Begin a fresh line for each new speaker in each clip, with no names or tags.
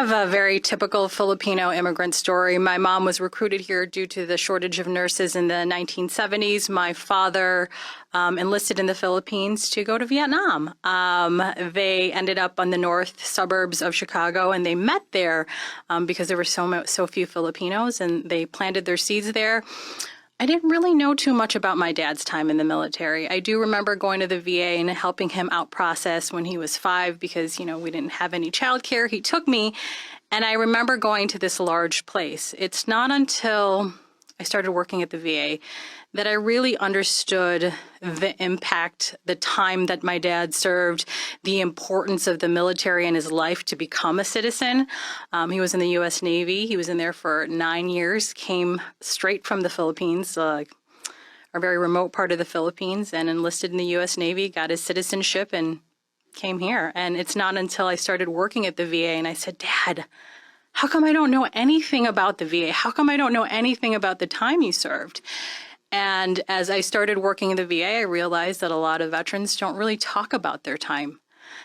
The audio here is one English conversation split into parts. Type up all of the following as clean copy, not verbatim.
I have a very typical Filipino immigrant story. My mom was recruited here due to the shortage of nurses in the 1970s. My father enlisted in the Philippines to go to Vietnam. They ended up on the north suburbs of Chicago, and they met there because there were so few Filipinos, and they planted their seeds there. I didn't really know too much about my dad's time in the military. I do remember going to the VA and helping him out process when he was 5 because, we didn't have any childcare. He took me, and I remember going to this large place. It's not until I started working at the VA that I really understood the impact, the time that my dad served, the importance of the military in his life to become a citizen. He was in the U.S. Navy. He was in there for 9 years, came straight from the Philippines, a very remote part of the Philippines, and enlisted in the U.S. Navy, got his citizenship, and came here. And it's not until I started working at the VA and I said, Dad, how come I don't know anything about the VA? How come I don't know anything about the time you served? And as I started working in the VA, I realized that a lot of veterans don't really talk about their time.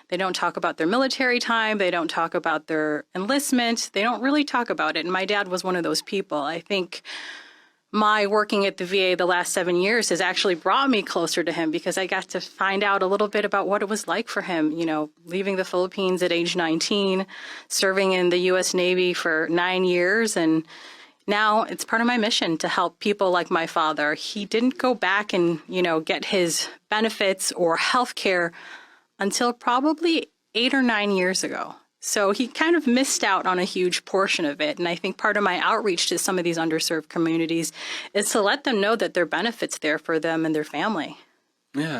They don't talk about their military time. They don't talk about their enlistment. They don't really talk about it. And my dad was one of those people. I think my working at the VA the last 7 years has actually brought me closer to him because I got to find out a little bit about what it was like for him, leaving the Philippines at age 19, serving in the U.S. Navy for 9 years, and now it's part of my mission to help people like my father. He didn't go back and, get his benefits or health care until probably 8 or 9 years ago. So he kind of missed out on a huge portion of it. And I think part of my outreach to some of these underserved communities is to let them know that there are benefits there for them and their family.
Yeah.